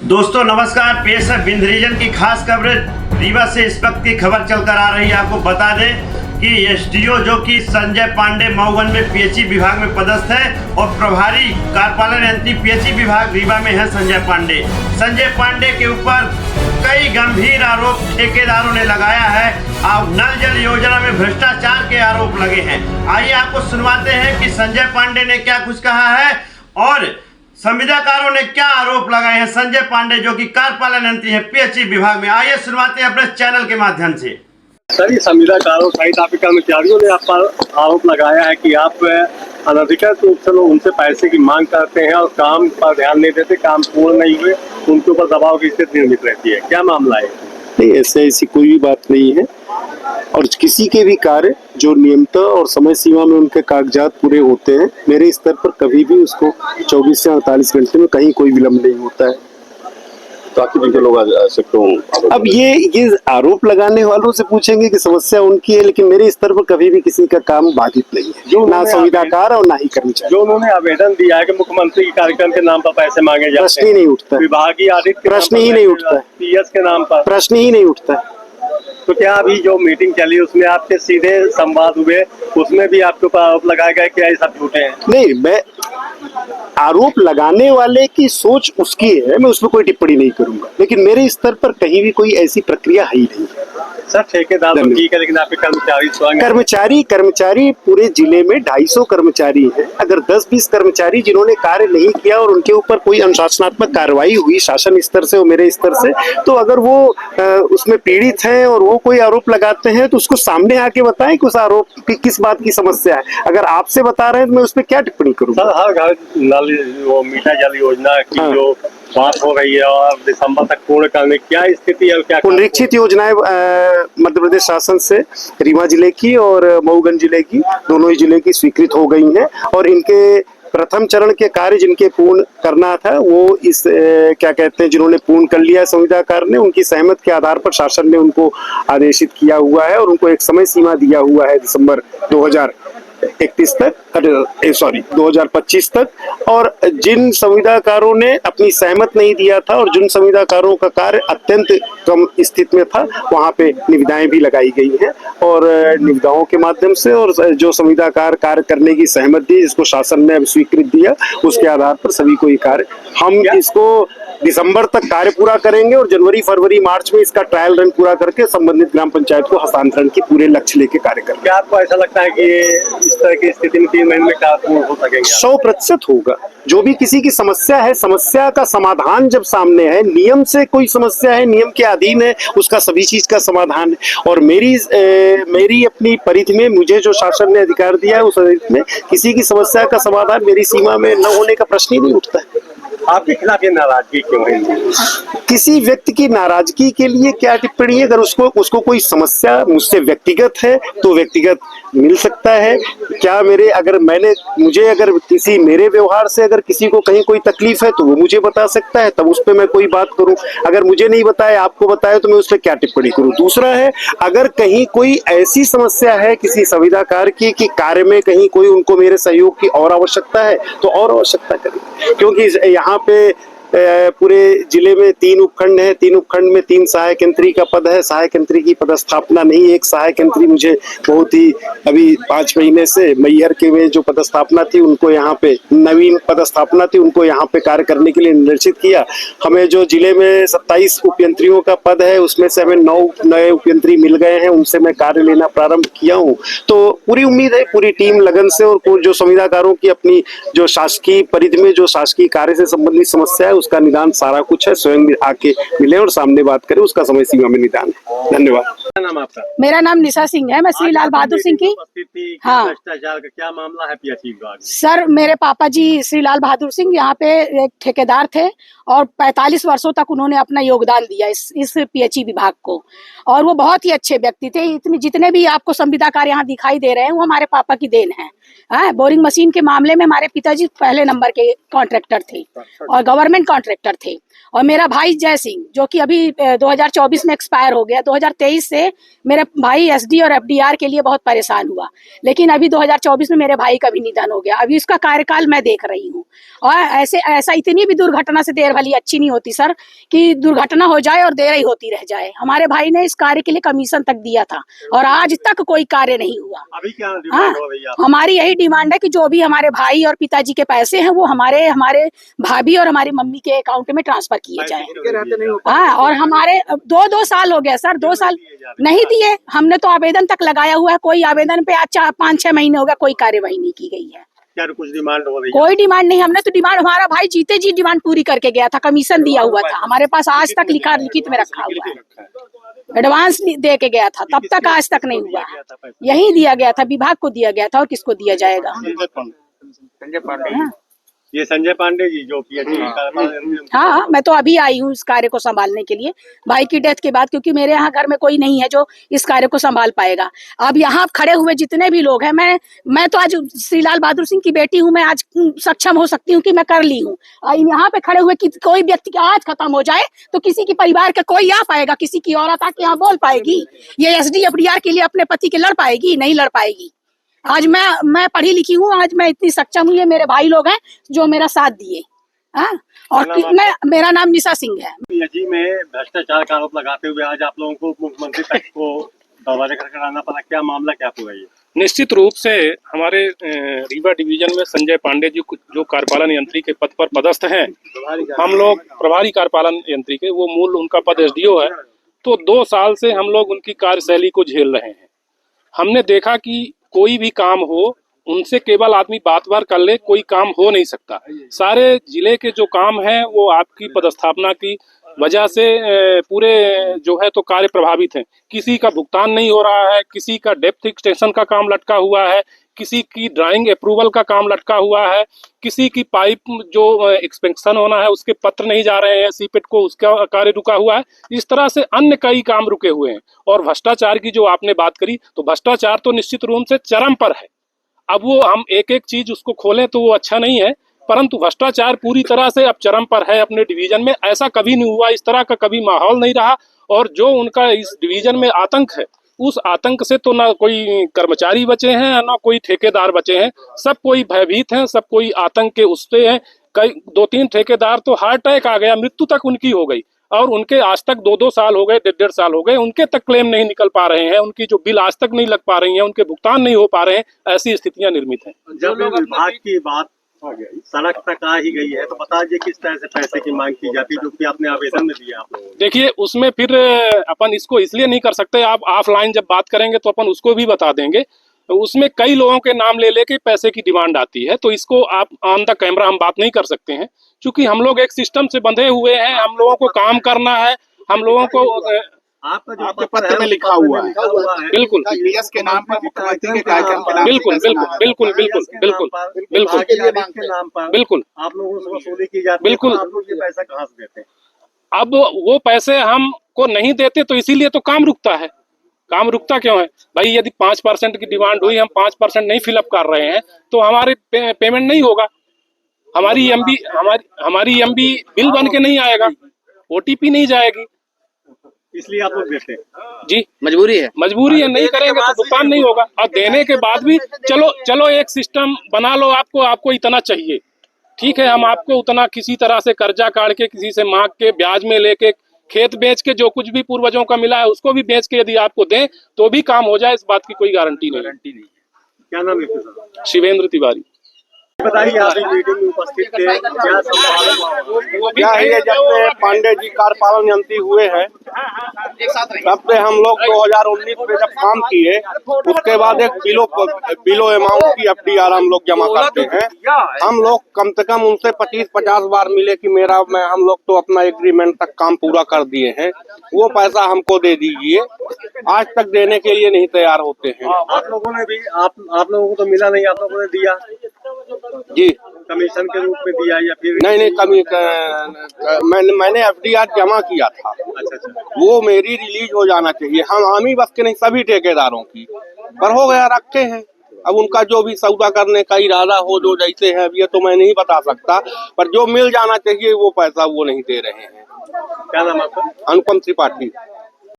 दोस्तों नमस्कार, पेश है विंध्य रीजन की खास कवरेज। रीवा से इस वक्त की खबर चलकर आ रही है। आपको बता दें कि एसडीओ जो कि संजय पांडे मऊगन में पीएचई विभाग में पदस्थ है और प्रभारी कार्यपालन यंत्री पीएचई विभाग रीवा में है संजय पांडे। संजय पांडे के ऊपर कई गंभीर आरोप ठेकेदारों ने लगाया है। अब नल जल योजना में भ्रष्टाचार के आरोप लगे हैं। आइए आपको सुनवाते हैं कि संजय पांडे ने क्या कुछ कहा है और संविदाकारों ने क्या आरोप लगाए हैं। संजय पांडे जो कि कार्यपालन यंत्री है पीएचई विभाग में, आइए सुनवाते हैं अपने चैनल के माध्यम से। सर, ये संविदाकारों सहित आपके कर्मचारियों ने आप पर आरोप लगाया है कि आप अनधिकृत रूप से लोग उनसे पैसे की मांग करते हैं और काम पर ध्यान नहीं देते, काम पूर्ण नहीं हुए उनके ऊपर दबाव की स्थिति निर्मित रहती है। क्या मामला है? नहीं, ऐसी कोई भी बात नहीं है। और किसी के भी कार्य जो नियमतः और समय सीमा में उनके कागजात पूरे होते हैं, मेरे स्तर पर कभी भी उसको 24 से 48 घंटे में कहीं कोई विलम्ब नहीं होता है। तो आखिर के लोग आ सकते हो। अब ये आरोप लगाने वालों से पूछेंगे कि समस्या उनकी है, लेकिन मेरे स्तर पर कभी भी किसी का काम बाधित नहीं है, ना संविदाकार और ना ही कर्मचारी। जो उन्होंने आवेदन दिया है कि मुख्यमंत्री के कार्यक्रम के नाम पर पैसे मांगे जाते हैं, प्रश्न ही नहीं उठता, विभागीय ऑडिट प्रश्न ही नहीं उठता, पीएस के नाम पर प्रश्न ही नहीं उठता। तो क्या अभी जो मीटिंग चली उसमें आपके सीधे संवाद हुए, उसमें भी आपके ऊपर आरोप लगाए गए कि ऐसा झूठे हैं? नहीं, मैं आरोप लगाने वाले की सोच उसकी है, मैं उसमें कोई टिप्पणी नहीं करूंगा, लेकिन मेरे स्तर पर कहीं भी कोई ऐसी प्रक्रिया है ही नहीं। सर, ठेकेदार तो ठीक है, लेकिन आपके कर्मचारी स्वयं कर्मचारी पूरे जिले में 250 कर्मचारी हैं। अगर 10-20 कर्मचारी जिन्होंने कार्य नहीं किया और उनके ऊपर कोई अनुशासनात्मक कार्रवाई हुई शासन स्तर से और मेरे स्तर से, तो अगर वो उसमें पीड़ित हैं और वो कोई आरोप लगाते हैं तो उसको सामने आके बताएं कि उस आरोप की किस बात की समस्या है। अगर आपसे बता रहे हैं तो मैं उस पर क्या टिप्पणी करूँ? सर, हर घर नल वो मीठा जल योजना की जो बात हो रही है और दिसंबर तक पूर्ण करने, क्या स्थिति है? क्या पुनरीक्षित योजनाएं मध्य प्रदेश शासन से रीवा जिले की और मऊगन जिले की, दोनों ही जिले की स्वीकृत हो गई हैं और इनके प्रथम चरण के कार्य जिनके पूर्ण करना था वो इस क्या कहते हैं जिन्होंने पूर्ण कर लिया संविदाकार ने, उनकी सहमत के आधार पर शासन ने उनको आदेशित किया हुआ है और उनको एक समय सीमा दिया हुआ है दिसंबर 2025 तक। और जिन संविदाकारों ने अपनी सहमत नहीं दिया था और जिन संविदाकारों का कार्य अत्यंत कम स्थिति में था, वहां पे निविदाएं भी लगाई गई हैं और निविदाओं के माध्यम से और जो संविदाकार कार्य करने की सहमत दी, जिसको शासन ने अब स्वीकृत दिया, उसके आधार पर सभी को ये कार्य हम इसको दिसंबर तक कार्य पूरा करेंगे और जनवरी, फरवरी, मार्च में इसका ट्रायल रन पूरा करके संबंधित ग्राम पंचायत को हस्तांतरण की पूरे लक्ष्य लेके कार्य करेंगे। क्या आपको ऐसा लगता है कि इस तरह की स्थिति में 3 महीने में कार्य पूर्ण हो सकेंगे? 100% होगा। जो भी किसी की समस्या है, समस्या का समाधान जब सामने है, नियम से कोई समस्या है, नियम के अधीन है, उसका सभी चीज का समाधान है। और मेरी अपनी परिधि में मुझे जो शासन ने अधिकार दिया है उस परिधि में किसी की समस्या का समाधान मेरी सीमा में न होने का प्रश्न ही नहीं उठता है। आपके खिलाफ ये नाराजगी क्यों है? किसी व्यक्ति की नाराजगी के लिए क्या टिप्पणी है? अगर उसको कोई समस्या मुझसे व्यक्तिगत है तो व्यक्तिगत मिल सकता है। क्या मुझे अगर किसी मेरे व्यवहार से अगर किसी को कहीं कोई तकलीफ है तो वो मुझे बता सकता है, तब उस पर मैं कोई बात करूं। अगर मुझे नहीं बताया, आपको बताया, तो मैं उस पर क्या टिप्पणी करूं? दूसरा है, अगर कहीं कोई ऐसी समस्या है किसी संविदाकार की कि कार्य में कहीं कोई उनको मेरे सहयोग की और आवश्यकता है तो और आवश्यकता करें, क्योंकि यहाँ पे पूरे जिले में 3 उपखंड है, 3 उपखंड में 3 सहायक यंत्री का पद है। सहायक यंत्री की पदस्थापना नहीं, एक सहायक यंत्री मुझे बहुत ही अभी 5 महीने से मैहर के में जो पदस्थापना थी उनको यहाँ पे नवीन पदस्थापना थी, उनको यहाँ पे कार्य करने के लिए निर्देशित किया। हमें जो जिले में 27 उपयंत्रियों का पद है उसमें से हमें 9 नए उपयंत्री मिल गए हैं, उनसे मैं कार्य लेना प्रारंभ किया हूँ। तो पूरी उम्मीद है, पूरी टीम लगन से और जो संविदाकारों की अपनी जो शासकीय परिधि में जो शासकीय कार्य से संबंधित समस्या है उसका निदान सारा कुछ है, स्वयं आके मिले और सामने बात करें, उसका समय सीमा में निदान है। धन्यवाद। क्या नाम आपका? मेरा नाम निशा सिंह है, मैं श्री लाल बहादुर सिंह की। हाँ, भ्रष्टाचार का क्या मामला है पीएचई विभाग? सर, मेरे पापा जी श्री लाल बहादुर सिंह यहाँ पे एक ठेकेदार थे और 45 वर्षों तक उन्होंने अपना योगदान दिया इस पीएचई विभाग को, और वो बहुत ही अच्छे व्यक्ति थे। जितने भी आपको संविदाकार यहाँ दिखाई दे रहे हैं वो हमारे पापा की देन है। बोरिंग मशीन के मामले में हमारे पिताजी पहले नंबर के कॉन्ट्रैक्टर थे और गवर्नमेंट कॉन्ट्रैक्टर थे। और मेरा भाई जय सिंह जो कि अभी 2024 में एक्सपायर हो गया, 2023 से मेरे भाई एसडी और एफडीआर के लिए बहुत परेशान हुआ, लेकिन अभी 2024 में मेरे भाई का भी निधन हो गया। अभी उसका कार्यकाल मैं देख रही हूँ। और ऐसा इतनी भी दुर्घटना से देर भली अच्छी नहीं होती सर, कि दुर्घटना हो जाए और देर ही होती रह जाए। हमारे भाई ने इस कार्य के लिए कमीशन तक दिया था और आज तक कोई कार्य नहीं हुआ। अभी क्या हाँ, डिमांड हो रही है? हमारी यही डिमांड है कि जो भी हमारे भाई और पिताजी के पैसे हैं वो हमारे भाभी और हमारी मम्मी के अकाउंट में ट्रांसफर किए जाए। हाँ, और हमारे 2 साल हो गया सर, 2 साल नहीं दिए। हमने तो आवेदन तक लगाया हुआ है, कोई आवेदन पे आज 5-6 महीने हो गया, कोई कार्यवाही नहीं की गई है। क्या कुछ डिमांड हो रही है? कोई डिमांड नहीं। हमने तो डिमांड, हमारा भाई जीते जी डिमांड पूरी करके गया था, कमीशन दिया हुआ था हमारे पास, आज तक लिखित में रखा हुआ है, एडवांस दे के गया था, तब तक आज तक नहीं हुआ। यही दिया गया था, विभाग को दिया गया था, और किसको दिया जाएगा? ये संजय पांडे जी जो पीएचई हाँ, मैं तो अभी आई हूँ इस कार्य को संभालने के लिए, भाई की डेथ के बाद, क्योंकि मेरे यहाँ घर में कोई नहीं है जो इस कार्य को संभाल पाएगा। अब यहाँ खड़े हुए जितने भी लोग हैं, मैं तो आज श्रीलाल बहादुर सिंह की बेटी हूँ, मैं आज सक्षम हो सकती हूँ कि मैं कर ली हूँ। यहाँ पे खड़े हुए कोई व्यक्ति आज खत्म हो जाए तो किसी की परिवार का कोई आ पाएगा, किसी की औरत आके यहाँ बोल पाएगी? ये एसडी-एफडीआर के लिए अपने पति के लड़ पाएगी? नहीं लड़ पाएगी। आज मैं पढ़ी लिखी हूँ, आज मैं इतनी सक्षम हूँ, ये मेरे भाई लोग हैं जो मेरा साथ दिए। हाँ, और मेरा नाम निशा सिंह है। पीएचई में भ्रष्टाचार का आरोप लगाते हुए आज आप लोगों को मुख्यमंत्री तक को दरवाजे खटखटाना आना पड़ा, क्या मामला क्या पूरा ये? निश्चित रूप से हमारे रीवा डिवीजन में संजय पांडे जी जो कार्यपालन यंत्री के पद पर पदस्थ हैं, हम लोग प्रभारी कार्यपालन यंत्री के, वो मूल उनका पद एसडीओ है। तो 2 साल से हम लोग उनकी कार्यशैली को झेल रहे हैं। हमने देखा कि कोई भी काम हो, उनसे केवल आदमी बात बार कर ले, कोई काम हो नहीं सकता। सारे जिले के जो काम हैं वो आपकी पदस्थापना की वजह से पूरे जो है तो कार्य प्रभावित हैं। किसी का भुगतान नहीं हो रहा है, किसी का डेप्थ एक्सटेंशन का काम लटका हुआ है, किसी की ड्राइंग अप्रूवल का काम लटका हुआ है, किसी की पाइप जो एक्सपेंशन होना है उसके पत्र नहीं जा रहे हैं सीपेट को, उसका कार्य रुका हुआ है। इस तरह से अन्य कई काम रुके हुए हैं। और भ्रष्टाचार की जो आपने बात करी, तो भ्रष्टाचार तो निश्चित रूप से चरम पर है। अब वो हम एक एक चीज उसको खोलें तो वो अच्छा नहीं है, परंतु भ्रष्टाचार पूरी तरह से अब चरम पर है अपने डिवीजन में। ऐसा कभी नहीं हुआ, इस तरह का कभी माहौल नहीं रहा। और जो उनका इस डिवीजन में आतंक है, उस आतंक से तो ना कोई कर्मचारी बचे हैं ना कोई ठेकेदार बचे हैं, सब कोई भयभीत हैं, सब कोई आतंक के उससे हैं। कई 2-3 ठेकेदार तो हार्ट अटैक आ गया, मृत्यु तक उनकी हो गई, और उनके आज तक 2-2 साल हो गए, 1.5 साल हो गए, उनके तक क्लेम नहीं निकल पा रहे हैं, उनकी जो बिल आज तक नहीं लग पा रही हैं, उनके भुगतान नहीं हो पा रहे हैं। ऐसी स्थितियां निर्मित हैं। जब विभाग की बात सड़क तक आ ही गई है तो बता दीजिए किस तरह से पैसे की मांग की जाती है, जो कि आपने आवेदन में दिया आप लोगों ने? देखिए, उसमें फिर अपन इसको इसलिए नहीं कर सकते, आप ऑफलाइन जब बात करेंगे तो अपन उसको भी बता देंगे। तो उसमें कई लोगों के नाम ले लेके पैसे की डिमांड आती है, तो इसको आप ऑन द कैमरा हम बात नहीं कर सकते हैं, क्योंकि हम लोग एक सिस्टम से बंधे हुए हैं। हम लोगों को काम करना है, हम लोगों को आपके पत्र में लिखा हुआ है बिल्कुल टीडीएस के नाम पर, मुख्यमंत्री के कार्यक्रम के नाम बिल्कुल बिल्कुल बिल्कुल बिल्कुल बिल्कुल बिल्कुल के नाम पर बिल्कुल आप लोगों से वसूली की जाती है। बिल्कुल। तो आप लोग ये पैसा कहाँ से देते हैं? अब वो पैसे हमको नहीं देते तो इसीलिए तो काम रुकता है। काम रुकता क्यों है भाई? यदि 5% की डिमांड हुई, हम 5% नहीं फिलअप कर रहे हैं तो हमारे पेमेंट नहीं होगा, हमारी एमबी बिल बन के नहीं आएगा, ओटीपी नहीं जाएगी, इसलिए आप लोग देते हैं। जी मजबूरी है। नहीं करेंगे तो भुगतान नहीं होगा। और देने के बाद भी चलो एक सिस्टम बना लो, आपको इतना चाहिए, ठीक है, हम आपको उतना किसी तरह से कर्जा काट के, किसी से मांग के, ब्याज में लेके, खेत बेच के, जो कुछ भी पूर्वजों का मिला है उसको भी बेच के यदि आपको दें तो भी काम हो जाए, इस बात की कोई गारंटी नहीं। क्या नाम है आपका? शिवेंद्र तिवारी। बताइए, आप मीटिंग में उपस्थित थे, क्या संवाद? क्या है, जब से पांडे जी कार्यपालन यंत्री हुए हैं तब से हम लोग 2019 में जब काम किए, उसके बाद एक बिलो अमाउंट की एफडीआर हम लोग जमा करते हैं। हम लोग कम से कम उनसे 25-50 बार मिले कि हम लोग तो अपना एग्रीमेंट तक काम पूरा कर दिए हैं, वो पैसा हमको दे दीजिए। आज तक देने के लिए नहीं तैयार होते हैं। आप लोगों ने भी आप लोगों को तो मिला नहीं, आप लोगों ने दिया जी, कमीशन के रूप में दिया या फिर? नहीं, मैंने एफडीआर जमा किया था। अच्छा। वो मेरी रिलीज हो जाना चाहिए, हम ही बस के नहीं, सभी ठेकेदारों की, पर हो गया, रखे हैं। अब उनका जो भी सौदा करने का इरादा हो, जो जैसे है, ये तो मैं नहीं बता सकता, पर जो मिल जाना चाहिए वो पैसा वो नहीं दे रहे हैं। क्या नाम आपका? अनुपम त्रिपाठी।